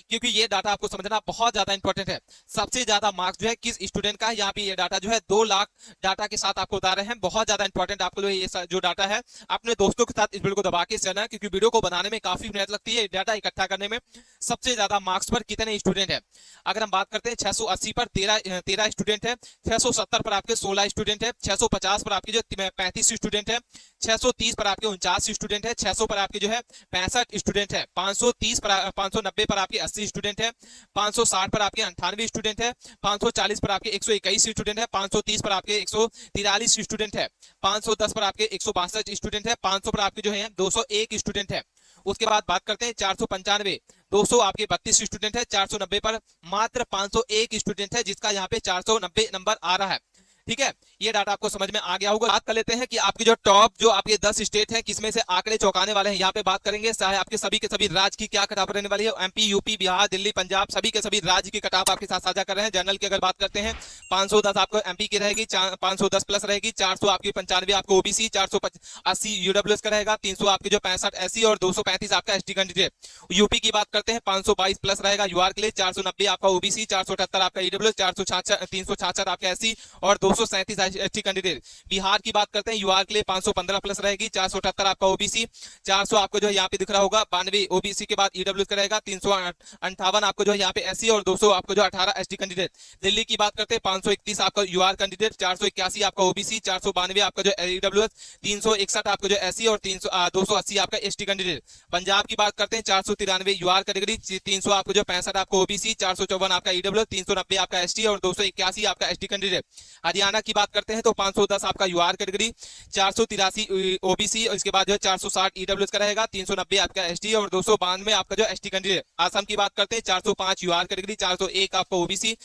A: क्योंकि ये डाटा आपको समझना बहुत ज्यादा इंपॉर्टेंट है। सबसे ज्यादा मार्क्स जो है किस स्टूडेंट का है, यहाँ पे ये डाटा जो है 2 लाख डाटा के साथ आपको बता रहे हैं। बहुत ज्यादा इंपॉर्टेंट आपको ये जो डाटा है अपने दोस्तों के साथ इस वीडियो को दबा के चलना है, क्योंकि वीडियो को बनाने में काफी मेहनत लगती है। डाटा इकट्ठा करने में सबसे ज्यादा मार्क्स पर कितने स्टूडेंट है। अगर हम बात करते हैं 680 पर 13 स्टूडेंट है। 670 पर आपके 16 स्टूडेंट है। 650 पर आपके जो 35 स्टूडेंट है। 630 पर आपके 49 स्टूडेंट है। 600 पर आपके जो है 65 स्टूडेंट है। 590 पर आपके 80 स्टूडेंट है। 560 पर आपके 98 स्टूडेंट है। 540 पर आपके 121 स्टूडेंट है। 530 पर आपके 143 स्टूडेंट है। 510 पर आपके 162 स्टूडेंट है। 500 पर आपके जो है 201 स्टूडेंट है। उसके बाद बात करते हैं 495 200 आपके 32 स्टूडेंट है। 490 पर मात्र 501 स्टूडेंट है, जिसका यहाँ पे 490 नंबर आ रहा है। ठीक है, ये डाटा आपको समझ में आ गया होगा। बात कर लेते हैं कि आपके जो टॉप जो आपके 10 स्टेट हैं किसमें से आंकड़े चौंकाने वाले हैं, यहाँ पे बात करेंगे। चाहे आपके सभी के सभी राज्य की क्या कटाप रहने वाली है। एमपी, यूपी, बिहार, दिल्ली, पंजाब सभी के सभी राज्य की कटाप आपके साथ साझा कर रहे हैं। जनरल की अगर बात करते हैं 510 आपको एमपी की रहेगी, 510 प्लस रहेगी। 400 आपकी 95 आपको ओबीसी, 480 यूडब्ल्यूएस का रहेगा। 300 आपकी जो 65 एससी और 235 आपका एसटी कैंडिडेट। यूपी की बात करते हैं 522 प्लस रहेगा यूआर के लिए। 490 आपका ओबीसी, 478 आपका ईडब्ल्यूएस, 366 आपका एससी और 237 एसटी कैंडिडेट। बिहार की बात करते हैं, यूआर के लिए 515 प्लस रहेगी, 478 आपका ओबीसी, 400 आपको जो है यहाँ पे दिख रहा होगा 92 ओबीसी के बाद ईडब्ल्यू का रहेगा, 358 आपको जो है यहाँ पे एससी और 200 आपको जो 18 एसटी कैंडिडेट। दिल्ली की बात करते हैं 531 आपका यूआर कैंडिडेट, 481 आपका ओबीसी, 492 आपका जो ईडब्ल्यू, 361 आपका जो एससी और 280 आपका एसटी कैंडिडेट। पंजाब की बात करते हैं 493 यूआर कैटेगरी, 300 आपको जो 65 आपको ओबीसी, 454 आपका ईडब्ल्यू, 390 आपका एसटी और 281 आपका एसटी कैंडिडेट। हरियाणा की बात करते हैं तो 510 आपका यूआर कैटेगरी, 483 ओबीसी और इसके बाद जो है 460 ईडब्ल्यू का रहेगा, 390 आपका एसटी और 292 आपका जो एसटी कैंडिडेट। आसाम की बात करते हैं 405 यूआर कैटेगरी, 401 आपका ओबीसी,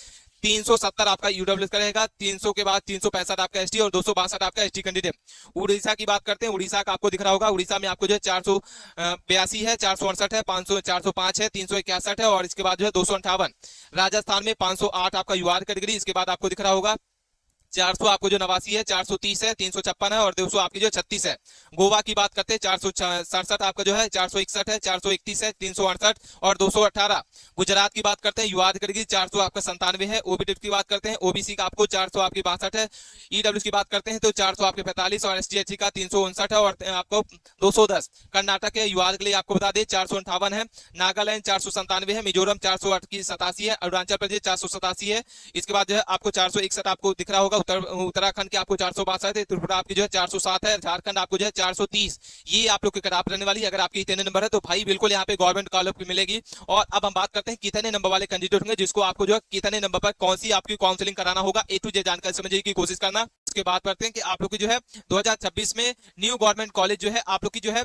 A: 370 आपका यूडब्ल्यू का रहेगा, 300 के बाद 365 आपका एसटी और 262 आपका एसटी कैंडिडेट। उड़ीसा की बात करते हैं, उड़ीसा का आपको दिख रहा होगा, उड़ीसा में आपको जो है 482 है, 468 है, 500 405 है, 361 है और इसके बाद जो है 258। राजस्थान में 508 आपका यूआर कैटेगरी, इसके बाद आपको दिख रहा होगा 400 आपको जो 89 है, 430 है, 356 है और 200 आपकी जो 36 है। गोवा की बात करते हैं 467 आपका जो है, 461 है, 431 है, 368 और 218। गुजरात की बात करते हैं, यूआर कैटेगरी 400 आपका 97 है, ओबीसी की बात करते हैं, ओबीसी का आपको 400 आपकी 62 है, ईडब्ल्यू की बात करते हैं तो 400 आपके 45 और एसटी का 359 है और आपको 210। कर्नाटक के यूआर के लिए आपको बता दें 458 है, नागालैंड 497 है, मिजोरम 408 की 87 है, अरुणाचल प्रदेश 487 है, इसके बाद जो है आपको 461 आपको दिख रहा होगा, उत्तराखंड के आपको 462 है, त्रिपुरा आपकी जो है 407 है, झारखंड आपको जो है 430। ये आप लोग की कटाप रहने वाली है। अगर आपकी इतने नंबर है तो भाई बिल्कुल यहाँ पे गवर्नमेंट कॉलेज मिलेगी। और अब हम बात करते हैं कितने नंबर वाले कैंडिडेट होंगे जिसको आपको जो है कितने नंबर पर कौन सी आपकी काउंसलिंग कराना होगा, ए टू जेड जानकारी समझने की कोशिश करना। उसके बाद करते हैं कि आप लोग की जो है 2026 में न्यू गवर्नमेंट कॉलेज जो है आप लोग की जो है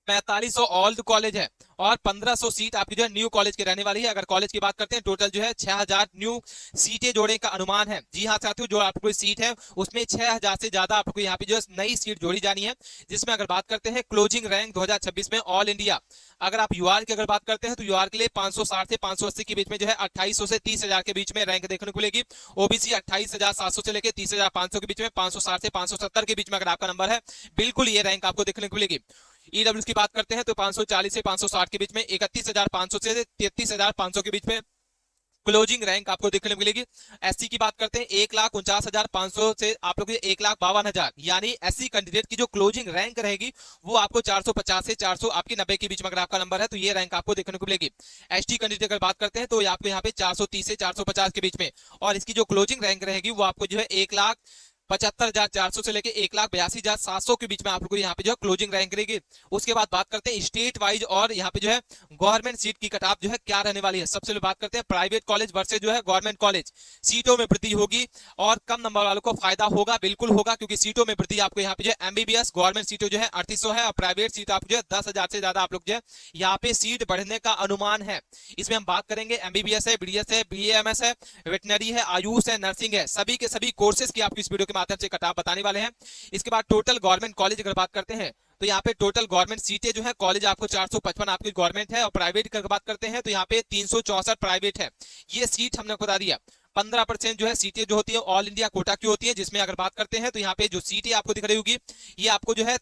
A: 4500 ओल्ड कॉलेज है और 1500 सीट आपकी जो है न्यू कॉलेज की रहने वाली है। अगर कॉलेज की बात करते हैं टोटल जो है 6000 न्यू सीटें जोड़ने का अनुमान है। जी हाँ साथियों, जो आपको सीट है उसमें 6000 से ज्यादा आपको यहाँ पे जो है नई सीट जोड़ी जानी है। जिसमें अगर बात करते हैं क्लोजिंग रैंक 2026 में ऑल इंडिया, अगर आप यूआर की अगर बात करते हैं तो यूआर के लिए 560 से 580 के बीच में जो है 2800 से 30,000 के बीच में रैंक देखने को मिलेगी। ओबीसी 28,700 से लेकर 30,500 के बीच में, 560 से 570 के बीच में अगर आपका नंबर है बिल्कुल ये रैंक आपको देखने को मिलेगी। ईडब्ल्यू की बात करते हैं तो 540 से 560 के बीच में, 31,500 से 33,500 के बीच में क्लोजिंग रैंक आपको देखने को मिलेगी। एससी की बात करते हैं 1,49,500 से आप लोग 1,52,000, यानी एससी कैंडिडेट की जो क्लोजिंग रैंक रहेगी वो आपको 450 से 490 के बीच में अगर आपका नंबर है तो ये रैंक आपको देखने को मिलेगी। एसटी कैंडिडेट अगर बात करते हैं तो आपको यहाँ पे 430 से 450 के बीच में, और इसकी जो क्लोजिंग रैंक रहेगी वो आपको जो है 1,75,400 से लेके 1,82,700 के बीच में आप लोग को यहाँ पे जो है क्लोजिंग रैंक रहेगी। उसके बाद बात करते हैं स्टेट वाइज और यहाँ पे जो है गवर्नमेंट सीट की कटाप जो है क्या रहने वाली है। सबसे पहले बात करते हैं प्राइवेट कॉलेज वर्सेस जो है गवर्नमेंट कॉलेज। सीटों में वृद्धि होगी और कम नंबर वालों को फायदा होगा, बिल्कुल होगा, क्योंकि सीटों में वृद्धि आपको यहाँ पे जो है एमबीबीएस गवर्नमेंट सीटों जो है 3800 है और प्राइवेट सीट आपको जो है 10,000 से ज्यादा आप लोग जो है यहाँ पे सीट बढ़ने का अनुमान है। इसमें हम बात करेंगे एमबीबीएस है, बीडीएस है, बीएएमएस है, वेटनरी है, आयुष है, नर्सिंग है, सभी के सभी कोर्सेज की आपको इस वीडियो के माध्यम से कटाप बताने वाले हैं। इसके बाद टोटल गवर्नमेंट कॉलेज अगर बात करते हैं तो यहाँ पे टोटल गवर्नमेंट सीटें जो है कॉलेज आपको 455 आपकी गवर्नमेंट है और प्राइवेट की बात करते हैं तो यहाँ पे 364 प्राइवेट है। ये सीट हमने बता दिया। 15% जो है सीटें जो होती है ऑल इंडिया कोटा की होती है, जिसमें अगर बात करते हैं तो यहाँ पे जो सीटें आपको दिख रही होगी ये आपको जो है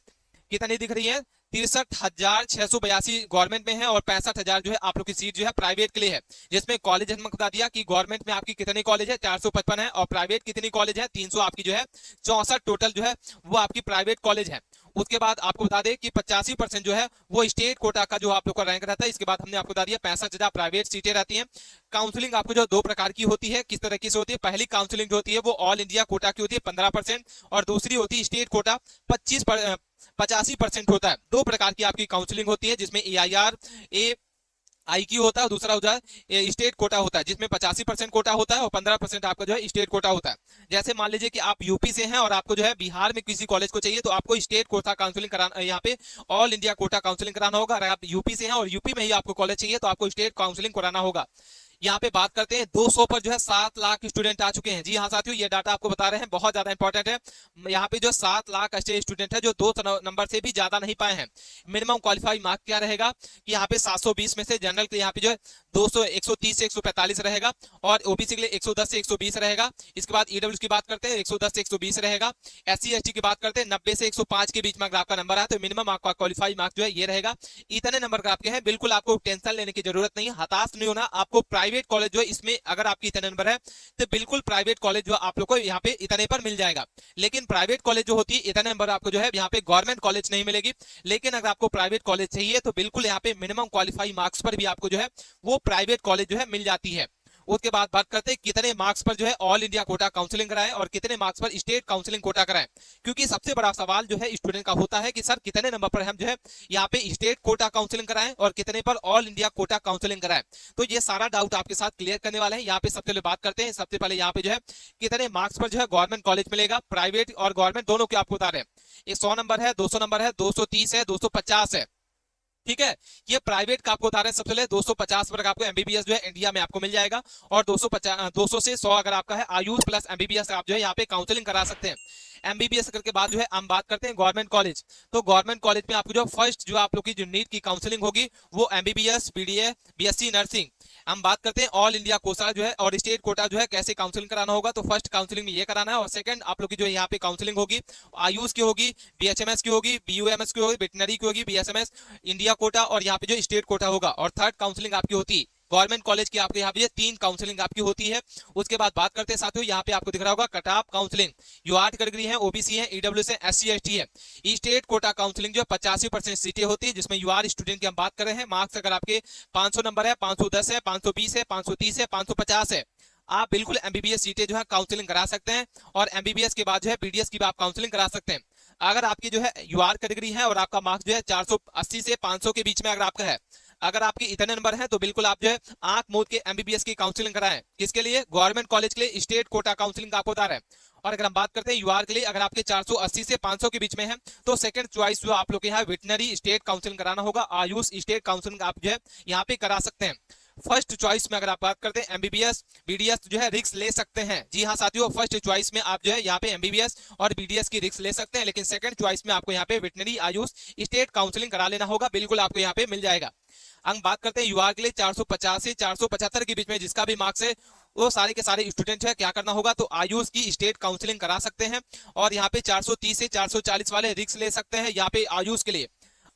A: कितनी दिख रही है, 63,682 गवर्नमेंट में है और 65,000 जो है आप लोग की सीट जो है प्राइवेट के लिए है। जिसमें कॉलेज हमने बता दिया कि गवर्नमेंट में आपकी कितने कॉलेज है 455 है और प्राइवेट कितनी कॉलेज है 300 आपकी जो है 64 टोटल जो है वो आपकी प्राइवेट कॉलेज है। उसके बाद आपको बता दें कि 85% जो है वो स्टेट कोटा का जो आप लोग का रैंक रहता है। इसके बाद हमने आपको बता दिया 65,000 प्राइवेट सीटें रहती हैं। काउंसलिंग आपको जो दो प्रकार की होती है, किस तरीके से होती है, पहली काउंसलिंग जो होती है वो ऑल इंडिया कोटा की होती है 15% और दूसरी होती है स्टेट कोटा 85% होता है। दो प्रकार की आपकी काउंसलिंग होती है, जिसमें AIR IQ होता है, दूसरा होता है स्टेट कोटा होता है, जिसमें 85% कोटा होता है और 15% आपका जो है स्टेट कोटा होता है। जैसे मान लीजिए कि आप यूपी से हैं और आपको जो है बिहार में किसी कॉलेज को चाहिए तो आपको स्टेट कोटा काउंसलिंग कराना, यहाँ पे ऑल इंडिया कोटा काउंसलिंग कराना होगा। अगर आप यूपी से हैं और यूपी में ही आपको कॉलेज चाहिए तो आपको स्टेट काउंसलिंग कराना होगा। यहाँ पे बात करते हैं 200 पर जो है 7 लाख स्टूडेंट आ चुके हैं। जी हाँ साथियों, ये डाटा आपको बता रहे हैं, बहुत ज्यादा इंपॉर्टेंट है। यहाँ पे जो 7 लाख ऐसे स्टूडेंट है जो 2 नंबर से भी ज्यादा नहीं पाए हैं। मिनिमम क्वालिफाई मार्क क्या रहेगा कि यहाँ पे 720 में से जनरल के यहाँ पे जो है 200 130 से 145 रहेगा, और ओबीसी के लिए 110 से 120 रहेगा। इसके बाद ईडब्ल्यूएस की बात करते हैं 110 से 120 रहेगा। एससी एसटी की बात करते हैं 90 से 105 के बीच में अगर आपका नंबर है तो मिनिमम आपका क्वालिफाई मार्क जो है ये रहेगा। इतने नंबर का आपके हैं, बिल्कुल आपको टेंशन लेने की जरूरत नहीं है, हताश नहीं होना। आपको प्राइवेट कॉलेज जो है इसमें अगर आपकी इतने नंबर है तो बिल्कुल प्राइवेट कॉलेज जो आप लोग को यहाँ पे इतने पर मिल जाएगा। लेकिन प्राइवेट कॉलेज जो होती है इतने नंबर आपको जो है यहाँ पे गवर्नमेंट कॉलेज नहीं मिलेगी। लेकिन अगर आपको प्राइवेट कॉलेज चाहिए तो बिल्कुल यहाँ पे मिनिमम क्वालिफाई मार्क्स पर भी आपको जो है वो प्राइवेट कॉलेज जो है मिल जाती है। उसके बाद बात करते हैं कितने मार्क्स पर जो है ऑल इंडिया कोटा काउंसलिंग कराएं और कितने मार्क्स पर स्टेट काउंसलिंग कोटा कराएं। क्योंकि सबसे बड़ा सवाल जो है स्टूडेंट का होता है कि सर कितने नंबर पर हम जो है यहाँ पे स्टेट कोटा काउंसलिंग कराएं और कितने पर ऑल इंडिया कोटा काउंसलिंग कराएं। तो ये सारा डाउट आपके साथ क्लियर करने वाले हैं। यहाँ पे सबसे पहले बात करते हैं, सबसे पहले यहाँ पे जो है कितने मार्क्स पर जो है गवर्नमेंट कॉलेज मिलेगा, प्राइवेट और गवर्नमेंट दोनों के आपको बता रहे हैं। ये 100 नंबर है, 200 नंबर है, 230 है, 250 है। ठीक है, ये प्राइवेट का आपको बता रहे हैं। सबसे पहले 250 पर आपको एमबीबीएस जो है इंडिया में आपको मिल जाएगा, और 200 से 100 अगर आपका है आयुष प्लस एमबीबीएस आप जो है यहाँ पे काउंसलिंग करा सकते हैं। एमबीबीएस करके बाद जो है हम बात करते हैं गवर्नमेंट कॉलेज। तो गवर्नमेंट कॉलेज में आपको जो फर्स्ट जो आप लोग की जो नीट की काउंसलिंग होगी वो एमबीबीएस, बीडीए, बीएससी नर्सिंग। हम बात करते हैं ऑल इंडिया कोटा जो है और स्टेट कोटा जो है कैसे काउंसलिंग कराना होगा। तो फर्स्ट काउंसलिंग में ये कराना है, और सेकंड आप लोग की जो यहाँ पे काउंसलिंग होगी आयुष की होगी, बीएचएमएस की होगी, बीयूएमएस की होगी, वेटनरी की होगी, बीएसएमएस, इंडिया कोटा, और यहाँ पे जो स्टेट कोटा होगा। और थर्ड काउंसलिंग आपकी होती है गवर्नमेंट कॉलेज की, आपके यहाँ पे 3 काउंसलिंग आपकी होती है। उसके बाद बात करते हैं साथियों, यहाँ पे आपको दिख रहा होगा कट ऑफ काउंसलिंग। जो 8 कैटेगरी है, ओबीसी है, ईडब्ल्यूएस है, एससी एसटी है। स्टेट कोटा काउंसलिंग जो 85% सीटें होती है, जिसमें यूआर स्टूडेंट की हम बात कर रहे हैं। मार्क्स अगर आपके 500 नंबर है, 510 है, 520 है, 530 है, 550 है, आप बिल्कुल एमबीबीएस सीटें जो है काउंसलिंग करा सकते हैं। और एमबीबीएस के बाद जो है बीडीएस की भी आप काउंसलिंग करा सकते हैं। अगर आपकी जो है यूआर कैटेगरी है और आपका मार्क्स जो है 480 से 500 के बीच में अगर आपका है, अगर आपके इतने नंबर हैं तो बिल्कुल आप जो है आंख मूंद के एमबीबीएस की काउंसलिंग कराएं। किसके लिए? गवर्नमेंट कॉलेज के लिए स्टेट कोटा काउंसलिंग आपको बता रहे हैं। और अगर हम बात करते हैं यूआर के लिए, अगर आपके 480 से 500 के बीच में है तो सेकंड चॉइस जो आप लोग के यहाँ वेटनरी स्टेट काउंसलिंग कराना होगा, आयुष स्टेट काउंसलिंग आप जो है यहाँ पे करा सकते हैं। फर्स्ट चॉइस में अगर आप बात करते हैं एमबीबीएस, बीडीएस जो है रिस्क ले सकते हैं। जी हाँ साथियों, फर्स्ट चॉइस में आप जो है यहाँ पे एमबीबीएस और बीडीएस की रिस्क ले सकते हैं, लेकिन सेकंड चॉइस में आपको यहाँ पे वेटनरी आयुष स्टेट काउंसलिंग करा लेना होगा, बिल्कुल आपको यहाँ पे मिल जाएगा। हम बात करते हैं यूआर के लिए 450 से 475 के बीच में जिसका भी मार्क्स है वो सारे के सारे स्टूडेंट है क्या करना होगा, तो आयुष की स्टेट काउंसलिंग करा सकते हैं। और यहाँ पे 430 से 440 वाले रिस्क ले सकते हैं। यहाँ पे आयुष के लिए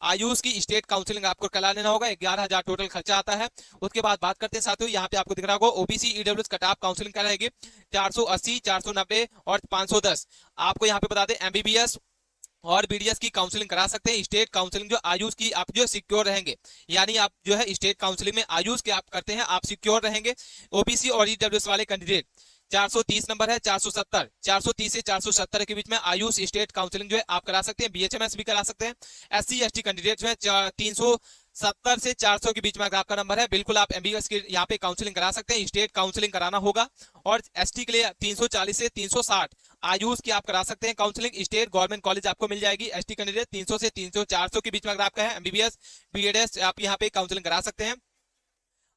A: आयुष की स्टेट काउंसलिंग आपको करा लेना होगा, 11,000 टोटल खर्चा आता है। उसके बाद बात करते हैं साथियों, यहाँ पे आपको दिख रहा होगा OBC EWS cut off counselling कराएगी 480, 490 और 510। आपको यहाँ पे बता दें एमबीबीएस और बीडीएस की काउंसलिंग करा सकते हैं। स्टेट काउंसलिंग जो आयुष की आप जो सिक्योर रहेंगे, यानी आप जो है स्टेट काउंसलिंग में आयुष के आप करते हैं आप सिक्योर रहेंगे। ओबीसी और ईडब्ल्यूएस वाले कैंडिडेट 430 नंबर है, 430 से 470 के बीच में आयुष स्टेट काउंसलिंग जो है आप करा सकते हैं, बीएचएमएस भी करा सकते हैं। एससी एसटी कैंडिडेट जो है 370 से 400 के बीच में अगर आपका नंबर है बिल्कुल आप एमबीबीएस की यहाँ पे काउंसलिंग करा सकते हैं, स्टेट काउंसलिंग कराना होगा। और एसटी के लिए 340 से 360 आयुष की आप करा सकते हैं काउंसलिंग, स्टेट गवर्नमेंट कॉलेज आपको मिल जाएगी। एसटी कैंडिडेट 300 से 400 के बीच में अगर आपका है एमबीबीएस बीएडएस आप यहाँ पे काउंसलिंग करा सकते हैं।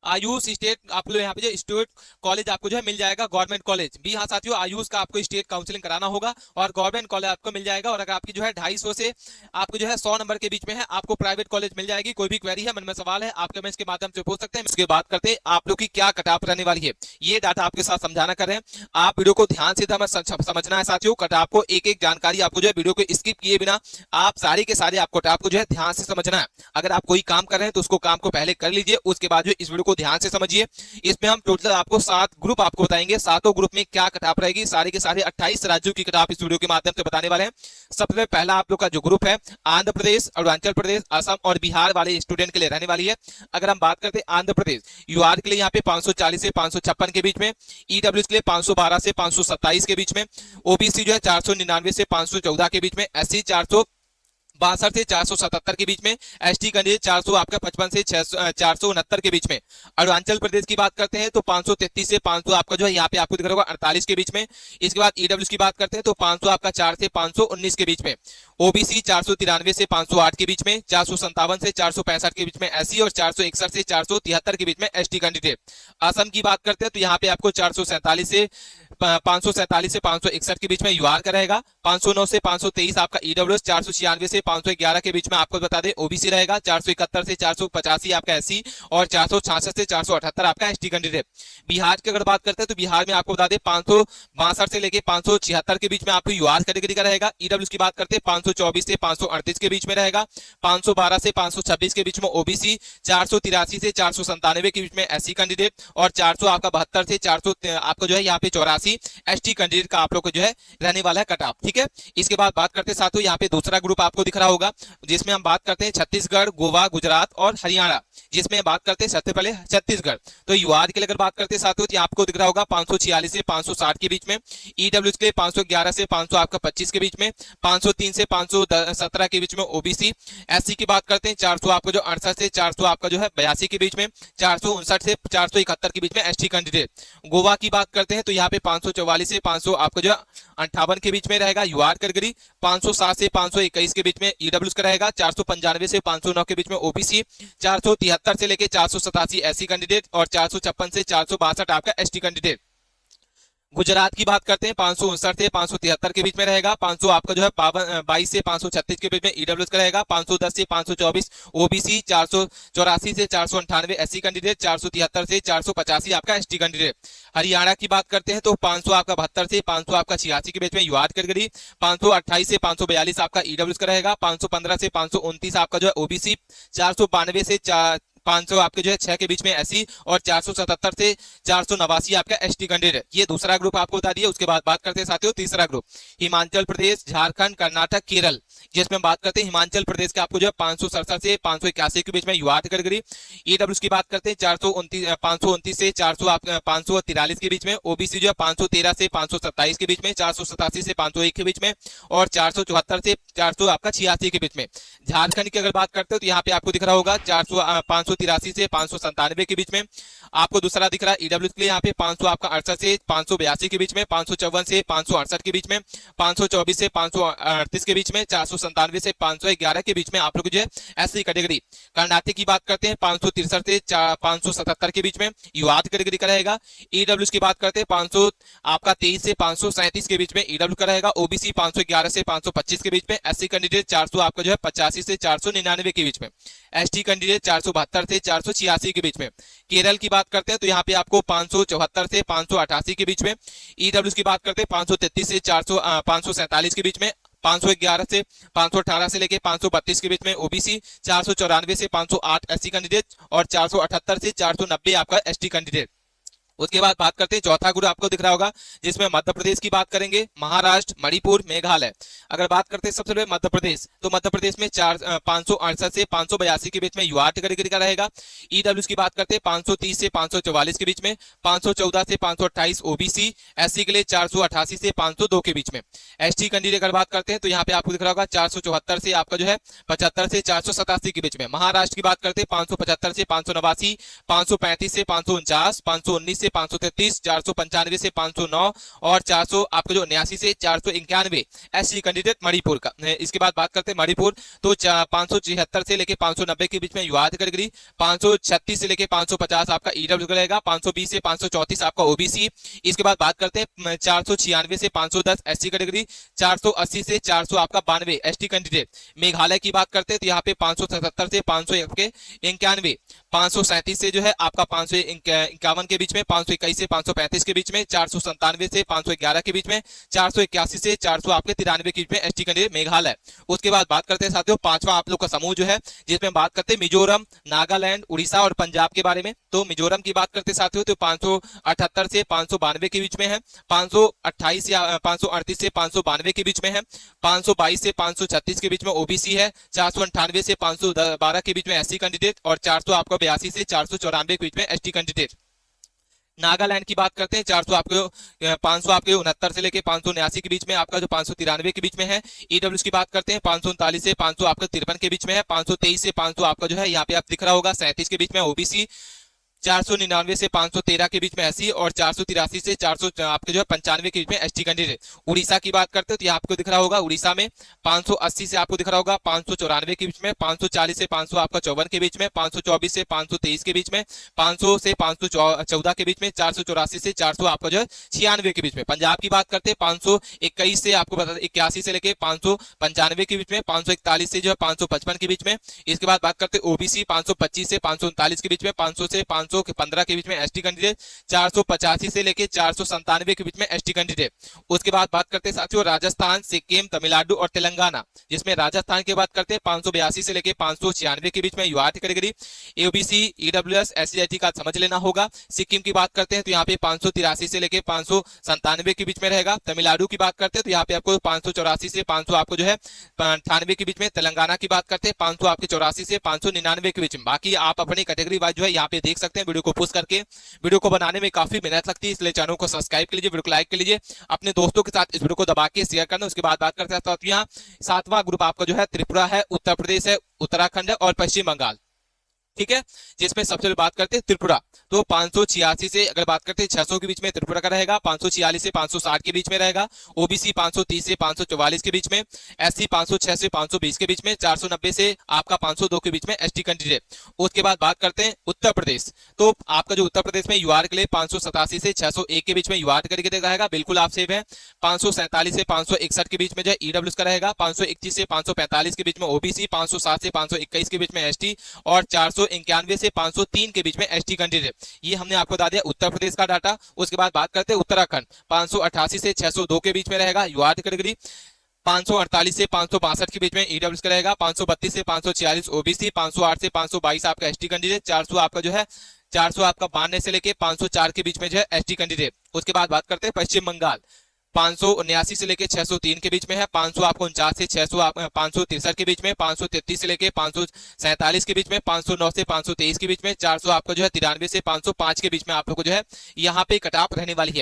A: आयुष स्टेट आप लोग यहाँ पे जो स्टेट कॉलेज आपको जो है मिल जाएगा, गवर्नमेंट कॉलेज भी। हाँ साथियों, आयुष का आपको स्टेट काउंसलिंग कराना होगा और गवर्नमेंट कॉलेज आपको मिल जाएगा। और अगर आपकी जो है 250 से आपको जो है 100 नंबर के बीच में है आपको प्राइवेट कॉलेज मिल जाएगी। कोई भी क्वेरी है, मन में सवाल है, आप कमेंट्स के माध्यम से पूछ सकते हैं। इसके बात करते हैं आप लोग की क्या कट ऑफ रहने वाली है, ये डाटा आपके साथ समझाना कर रहे हैं। आप वीडियो को ध्यान से समझना है साथियों। कट ऑफ को एक एक जानकारी आपको जो है वीडियो को स्किप किए बिना आप सारे के सारे आपको कट ऑफ को जो है ध्यान से समझना है। अगर आप कोई काम कर रहे हैं तो उसको काम को पहले कर लीजिए, उसके बाद जो इस वीडियो को ध्यान से समझिए। इसमें हम टोटल आपको 7 ग्रुप आपको बताएंगे, 7 ग्रुप में क्या कट ऑफ रहेगी, सारे के सारे 28 राज्यों की कट ऑफ इस वीडियो के माध्यम से बताने वाले हैं। सबसे पहला आप लोग का जो ग्रुप है आंध्र प्रदेश, अरुणाचल प्रदेश, असम और बिहार वाले स्टूडेंट के लिए रहने वाली है। अगर हम बात करते हैं आंध्र प्रदेश, यूआर के लिए यहाँ पे 540 से 556 के बीच में, ईडब्ल्यूएस के लिए 512 से 527 के बीच में, ओबीसी जो है 499 से 514 के बीच में, एससी 462 से 477 के बीच में, एसटी कैंडिडेट 400 आपका 55 से 469 के बीच में। अरुणाचल प्रदेश की बात करते हैं तो 533 से 500 आपका जो है यहाँ पे आपको दिख रहा होगा 48 के बीच में। इसके बाद ईडब्ल्यूएस की बात करते हैं तो 500 आपका 4 से 519 के बीच में, ओबीसी 493 से 508 के बीच में, 457 से 465 के बीच में एससी और 461 से 473 के बीच में एसटी कैंडिडेट। असम की बात करते हैं तो यहाँ पे आपको 447 से 547 से 561 के बीच में यूआर का रहेगा, 509 से 523 आपका ईडब्ल्यूएस, 496 से 511 के बीच में आपको बता दें ओबीसी रहेगा, 471 से 485 आपका एससी और 466 से 478 आपका एसटी कैंडिडेट। बिहार की अगर बात करते हैं तो बिहार में आपको बता दें 562 से लेके 576 के बीच में आपको यूआर कैटेगरी का रहेगा। ईडब्ल्यूएस की बात करते हैं 524 से 538 के बीच में रहेगा, 512 से 526 के बीच में ओबीसी, 483 से 497 के बीच में एससी कैंडिडेट और 400 आपका 72 से 400 आपको जो है यहाँ पे 84 एसटी कैंडिडेट का आप लोग को जो है रहने वाला है कट ऑफ। ठीक है, इसके बाद बात करते हैं साथियों यहाँ पे दूसरा ग्रुप आपको दिख रहा होगा जिसमें हम बात करते हैं छत्तीसगढ़, गोवा, गुजरात और हरियाणा, जिसमें बात करते हैं सबसे पहले छत्तीसगढ़। तो यूआर के लिए अगर बात करते हैं साथियों तो आपको दिख रहा होगा 546 से 560 के बीच में, ईडब्ल्यूएस के लिए 511 से 500 आपका 25 के बीच में, 503 से 517 के बीच में ओबीसी। एससी की बात करते हैं 400 आपको जो 68 से 400 आपका जो है 82 के बीच में, 459 से 471 के बीच में एसटी कैंडिडेट। गोवा की बात करते हैं तो यहाँ पे 544 से 500 आपको जो 58 के बीच में रहेगा यूआर कैटेगरी, 507 से 521 के बीच में ईडब्ल्यूएस का रहेगा, 495 से 509 के बीच में ओबीसी, 473 से लेके 487 एससी कैंडिडेट और 456 से 462 आपका एसटी कैंडिडेट। गुजरात की बात करते हैं 559 से 573 के बीच में रहेगा, 500 आपका जो है 22 से 536 के बीच में ईडब्ल्यूएस का रहेगा, 510 से 524 ओबीसी, 484 से 498 एससी कैंडिडेट, 473 से 485 आपका एसटी कैंडिडेट। हरियाणा की बात करते हैं तो 500 आपका 72 से 500 आपका 86 के बीच में यूआर कैटेगरी, 528 से 542 आपका ईडब्ल्यूएस का रहेगा, 515 से 529 आपका जो है ओबीसी, 492 से 500 आपके जो है 6 के बीच में एससी और 477 से 489 आपका एसटी कैंडिडेट। ये दूसरा ग्रुप आपको बता दिया। उसके बाद बात करते हैं साथियों तीसरा ग्रुप हिमाचल प्रदेश, झारखंड, कर्नाटक, केरल, जिसमें बात करते हैं हिमाचल प्रदेश के आपको जो है 567 से 581 के बीच में यूआर कैटेगरी। ईडब्ल्यूएस की बात करते हैं 529 से 543 के बीच में, ओबीसी जो है 513 से 527 के बीच में, 487 से 501 के बीच में और 474 से 400 आपका 86 के बीच में। झारखंड की अगर बात करते हो तो यहाँ पे आपको दिख रहा होगा 583 से 597 के बीच में। आपको दूसरा दिख रहा है ईडब्ल्यूएस के लिए यहाँ पे 500 आपका 68 से 582 के बीच में, 554 से 568 के बीच में, 524 से 538 के बीच में, 497 से 511 के बीच में आप लोग जो है एससी कैटेगरी। कर्नाटक की बात करते हैं 563 से 577 के बीच में यूआर कैटेगरी का रहेगा। ईडब्ल्यूएस की बात करते हैं 500 आपका 23 से 537 के बीच में ईडब्ल्यू का रहेगा। ओबीसी 511 से 525 के बीच में, एससी कैंडिडेट 400 आपका जो है 85 से 499 के बीच में, एसटी कैंडिडेट 472 से 486 के बीच में। केरल की बात करते हैं तो यहाँ पे आपको 574 से 588 के बीच में। ईडब्ल्यूएस की बात करते हैं 533 से 547 के बीच में, 511 से 518 से लेके 532 के बीच में ओबीसी, 494 से 508 एससी कैंडिडेट और 478 से 490 आपका एसटी कैंडिडेट। उसके बाद बात करते हैं चौथा ग्रुप आपको दिख रहा होगा जिसमें मध्य प्रदेश की बात करेंगे, महाराष्ट्र, मणिपुर, मेघालय। अगर बात करते हैं सबसे पहले मध्य प्रदेश तो मध्य प्रदेश में 568 से 582 के बीच में यूआर कैटेगरी का रहेगा। ईडब्ल्यूएस की बात करते हैं 530 से 544 के बीच में, 514 से 528 ओबीसी, एससी के लिए 488 से 502 के बीच में। एसटी कैंडिडेट अगर बात करते हैं तो यहाँ पे आपको दिख रहा होगा 474 से आपका जो है 75 से 487 के बीच में। महाराष्ट्र की बात करते हैं 575 से 589, 535 से 549, 519 से 533, 495 से 509 और 400 आपको जो 89 से 491 एससी कैंडिडेट मणिपुर का। इसके बाद बात करते हैं मणिपुर तो 576 से लेके 590 के बीच में यूआर कैटेगरी, 536 से लेके 550 आपका ईडब्ल्यू रहेगा, 520 से 534 आपका ओबीसी। इसके बाद बात करते हैं 496 से 510 एससी कैटेगरी, 480 से 400 आपका 92 एसटी कैंडिडेट। मेघालय की बात करते हैं तो यहाँ पे 577 से 591, 537 से जो है आपका 551 के बीच में, 521 से 535 के बीच में, 497 से 511 के बीच में, 481 से 400 आपके 93 के बीच में एसटी कैंडिडेट मेघालय। उसके बाद बात करते हैं साथियों पांचवा आप लोग का समूह जो है जिसमें बात करते हैं मिजोरम, नागालैंड, उड़ीसा और पंजाब के बारे में। तो मिजोरम की बात करते हैं साथियों तो 578 से 592 के बीच में है, 528 या 538 से 592 के बीच में है, 522 से 536 के बीच में ओबीसी है, 498 से 512 के बीच में एससी कैंडिडेट और 400 आपको 82 से 494 के बीच में एसटी कैंडिडेट। नागालैंड की बात करते हैं 400 आपको 500 आपके 69 से लेके 589 के बीच में आपका जो 593 के बीच में है। ईडब्ल्यूएस की बात करते हैं 539 से 500 आपका 53 के बीच में है, 523 से 500 आपका जो है यहाँ पे आप दिख रहा होगा 37 के बीच में ओबीसी, 499 से 513 के बीच में एससी और 483 से 400 आपके जो है 95 के बीच में एसटी कैंडिडेट। उड़ीसा की बात करते हो तो ये आपको दिख रहा होगा, उड़ीसा में 580 से आपको दिख रहा होगा 594 के बीच में, 540 से 500 आपका 54 के बीच में, 524 से 523 के बीच में, 500 से 514 के बीच में, 484 से 400 आपका जो है 96 के बीच में। पंजाब की बात करते हैं 521 से आपको बता 81 से लेके 595 के बीच में, 541 से जो है 555 के बीच में। इसके बाद बात करते हैं ओबीसी 525 से 539 के बीच में, 500 से 515 के बीच में एसटी कैंडिडेट, 485 से लेके 497 के बीच में एसटी कैंडिडेट। उसके बाद बात करते हैं साथियों राजस्थान, सिक्किम, तमिलनाडु और तेलंगाना, जिसमें राजस्थान की बात करते हैं 582 से लेके 596 के बीच में यूआर कैटेगरी, ओबीसी, ईडब्ल्यूएस, एससीआईटी का समझ लेना होगा। सिक्किम की बात करते हैं तो यहाँ पे 583 से लेके 597 के बीच में रहेगा। तमिलनाडु की बात करते हैं तो यहाँ पे आपको 584 से 500 आपको जो है 98 के बीच में। तेलंगाना की बात करते हैं 500 आपके 84 से 599 के बीच में। बाकी आप अपनी कैटेगरी वाइज जो है यहाँ पे देख सकते हैं। वीडियो को पुश करके, वीडियो को बनाने में काफी मेहनत लगती है, इसलिए चैनल को सब्सक्राइब कर लीजिए, वीडियो को लाइक कर लीजिए, अपने दोस्तों के साथ इस वीडियो को दबा के शेयर करना। उसके बाद बात करते हैं यहाँ 7वां ग्रुप आपका जो है त्रिपुरा है, उत्तर प्रदेश है, उत्तराखंड है और पश्चिम बंगाल, ठीक है। जिसमें सबसे पहले बात करते हैं त्रिपुरा, तो 586 से अगर बात करते हैं 600 के बीच में त्रिपुरा का रहेगा, 546 से 560 के बीच में रहेगा, ओबीसी 530 से 544 के बीच में, एससी 506 से 520 के बीच में, 490 से आपका 502 के बीच में एसटी कैंडिडेट। उसके बाद बात करते हैं उत्तर प्रदेश, तो आपका जो उत्तर प्रदेश में यूआर के लिए 587 से 601 के बीच में यूआर करके रहेगा, बिल्कुल आप सेफ है। 547 से 561 के बीच में जो ईडब्ल्यूएस का रहेगा, 521 से 545 के बीच में ओबीसी, 507 से 521 के बीच में एसटी और 491 से 503 के बीच में एसटी कैंडिडेट। ये हमने आपको बता दिया उत्तर प्रदेश का डाटा। उसके बाद बात करते हैं उत्तराखंड, 588 से 602 के बीच में रहेगा यूआर कैटेगरी, 548 से 562 के बीच में ईडब्ल्यूएस का रहेगा, 532 से 546 ओबीसी, 508 से 522 आपका एसटी कैंडिडेट, 400 आपका जो है 400 आपका 92 से लेके 504 के बीच में जो है एसटी कैंडिडेट। उसके बाद बात करते हैं पश्चिम बंगाल, 579 से लेके 603 के बीच में है, 500 आपको 49 से 600 563 के बीच में, 533 से लेके 547 के बीच में, 509 से 523 के बीच में, 400 आपको जो है 93 से 505 के बीच में आप लोग को जो है यहाँ पे कट ऑफ रहने वाली है।